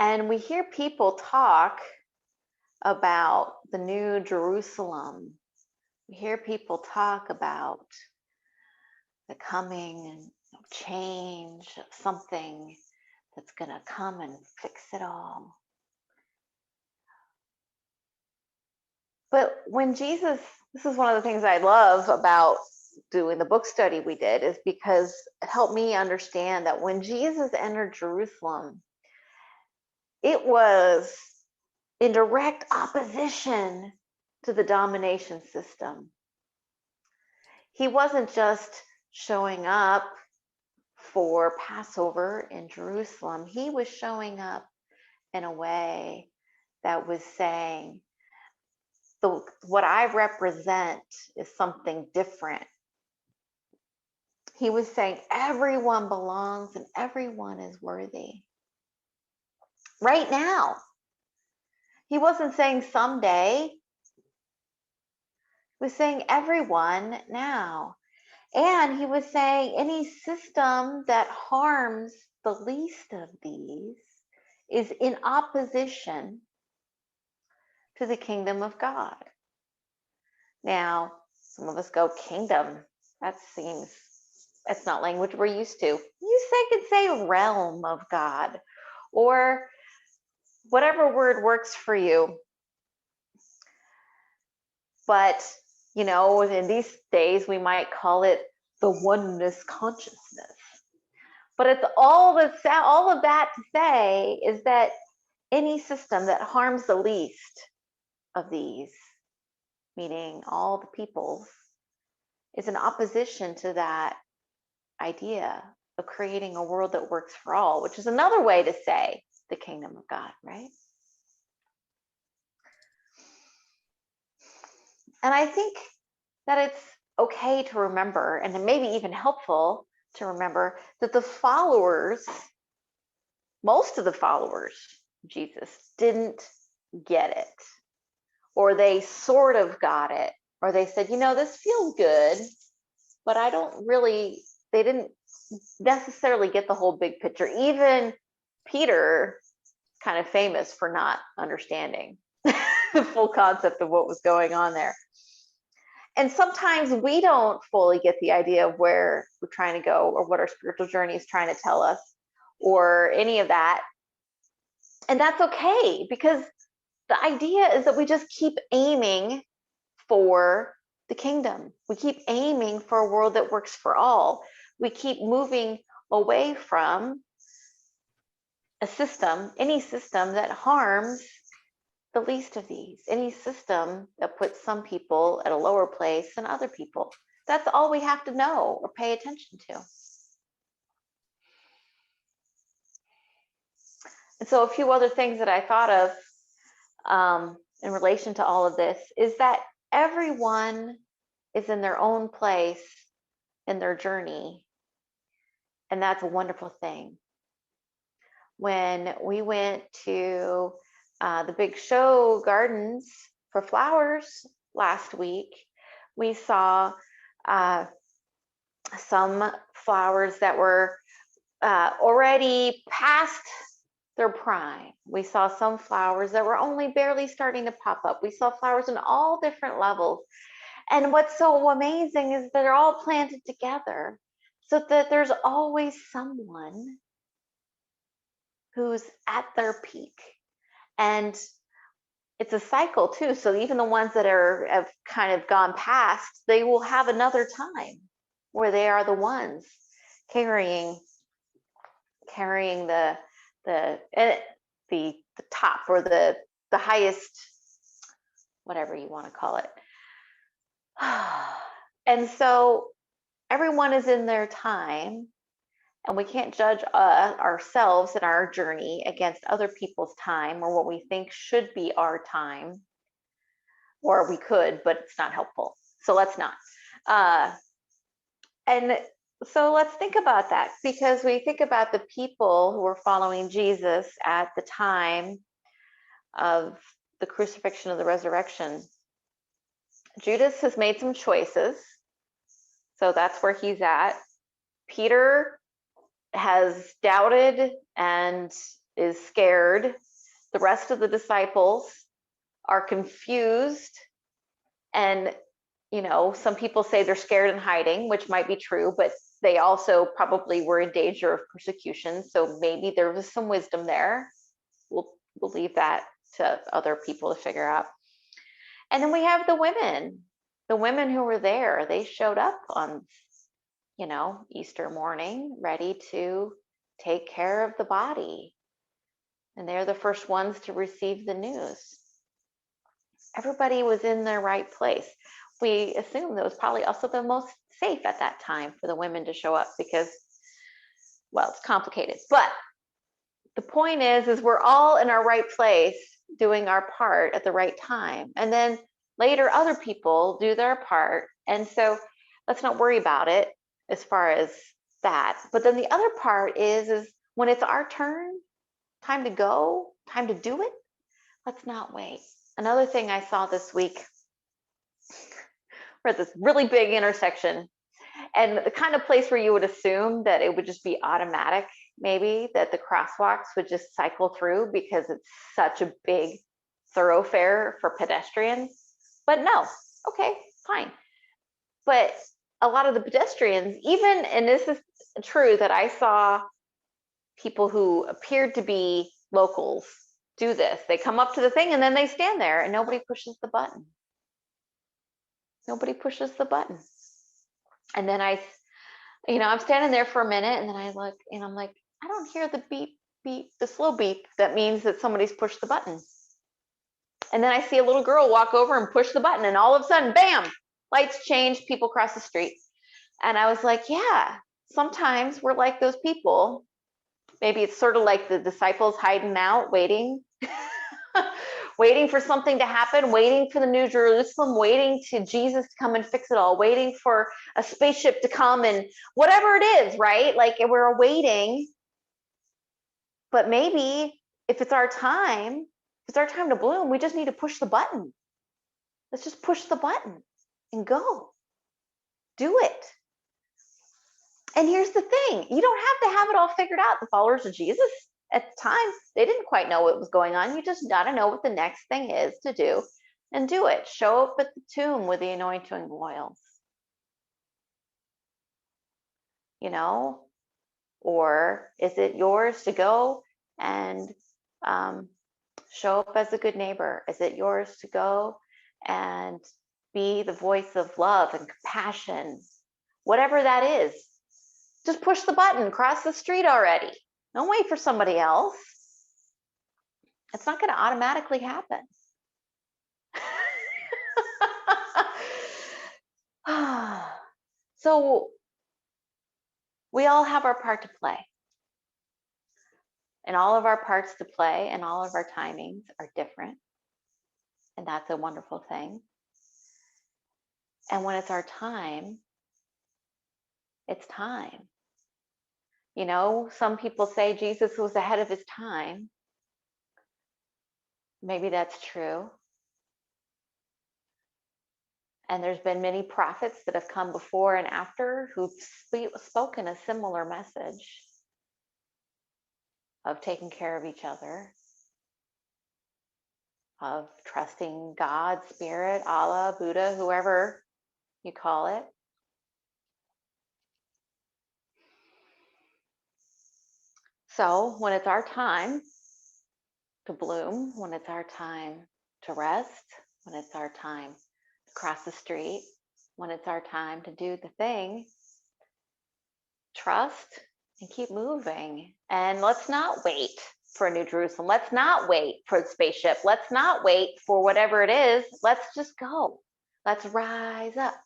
And we hear people talk about the new Jerusalem. We hear people talk about the coming change of something that's going to come and fix it all. But when Jesus, this is one of the things I love about doing the book study we did, is because it helped me understand that when Jesus entered Jerusalem, it was in direct opposition to the domination system. He wasn't just showing up for Passover in Jerusalem. He was showing up in a way that was saying, what I represent is something different. He was saying everyone belongs and everyone is worthy. Right now. He wasn't saying someday. He was saying everyone now. And he was saying any system that harms the least of these is in opposition to the kingdom of God. Now, some of us go, kingdom, that's not language we're used to. You could say realm of God, or whatever word works for you. But, in these days, we might call it the oneness consciousness. But it's all of that to say is that any system that harms the least of these, meaning all the peoples, is in opposition to that idea of creating a world that works for all, which is another way to say the kingdom of God, right? And I think that it's okay to remember, and maybe even helpful to remember, that most of the followers of Jesus didn't get it, or they sort of got it, or they said, this feels good, but they didn't necessarily get the whole big picture. Even Peter, kind of famous for not understanding the full concept of what was going on there. And sometimes we don't fully get the idea of where we're trying to go, or what our spiritual journey is trying to tell us, or any of that. And that's okay, because the idea is that we just keep aiming for the kingdom. We keep aiming for a world that works for all. We keep moving away from any system that harms the least of these, any system that puts some people at a lower place than other people. That's all we have to know or pay attention to. And so a few other things that I thought of in relation to all of this is that everyone is in their own place in their journey. And that's a wonderful thing. When we went to the big show gardens for flowers last week, we saw some flowers that were already past their prime. We saw some flowers that were only barely starting to pop up. We saw flowers in all different levels. And what's so amazing is that they're all planted together, so that there's always someone who's at their peak. And it's a cycle too. So even the ones that have kind of gone past, they will have another time where they are the ones carrying the top, or the highest, whatever you want to call it. And so everyone is in their time, and we can't judge ourselves and our journey against other people's time, or what we think should be our time. Or we could, but it's not helpful. So let's not. And so let's think about that, because we think about the people who were following Jesus at the time of the crucifixion of the resurrection. Judas has made some choices, so that's where he's at. Peter has doubted and is scared. The rest of the disciples are confused. And, you know, some people say they're scared and hiding, which might be true, but they also probably were in danger of persecution. So maybe there was some wisdom there. We'll leave that to other people to figure out. And then we have the women who were there. They showed up on, you know, Easter morning, ready to take care of the body. And they're the first ones to receive the news. Everybody was in their right place. We assume that was probably also the most safe at that time for the women to show up because, well, it's complicated. But the point is we're all in our right place doing our part at the right time. And then later other people do their part. And so let's not worry about it as far as that. But then the other part is when it's our turn, time to go, time to do it, let's not wait. Another thing I saw this week, we're at this really big intersection, and the kind of place where you would assume that it would just be automatic, maybe that the crosswalks would just cycle through because it's such a big thoroughfare for pedestrians. But no, okay, fine. But a lot of the pedestrians, even, and this is true, that I saw people who appeared to be locals do this. They come up to the thing and then they stand there and nobody pushes the button. Nobody pushes the button. And then I'm standing there for a minute and then I look and I'm like, I don't hear the beep, beep, the slow beep. That means that somebody's pushed the button. And then I see a little girl walk over and push the button and all of a sudden, bam, lights change, people cross the street. And I was like, yeah, sometimes we're like those people. Maybe it's sort of like the disciples hiding out, waiting, waiting for something to happen, waiting for the New Jerusalem, waiting to Jesus to come and fix it all, waiting for a spaceship to come and whatever it is, right? Like we're waiting. But maybe if it's our time to bloom, we just need to push the button. Let's just push the button and go. Do it. And here's the thing, you don't have to have it all figured out. The followers of Jesus at the time, they didn't quite know what was going on. You just got to know what the next thing is to do and do it. Show up at the tomb with the anointing oils, you know, or is it yours to go and show up as a good neighbor? Is it yours to go and be the voice of love and compassion? Whatever that is. Just push the button, cross the street already. Don't wait for somebody else. It's not going to automatically happen. So we all have our part to play. And all of our parts to play and all of our timings are different. And that's a wonderful thing. And when it's our time, it's time. You know, some people say Jesus was ahead of his time. Maybe that's true. And there's been many prophets that have come before and after who've spoken a similar message of taking care of each other, of trusting God, Spirit, Allah, Buddha, whoever you call it. So when it's our time to bloom, when it's our time to rest, when it's our time to cross the street, when it's our time to do the thing, trust and keep moving. And let's not wait for a New Jerusalem. Let's not wait for the spaceship. Let's not wait for whatever it is. Let's just go. Let's rise up.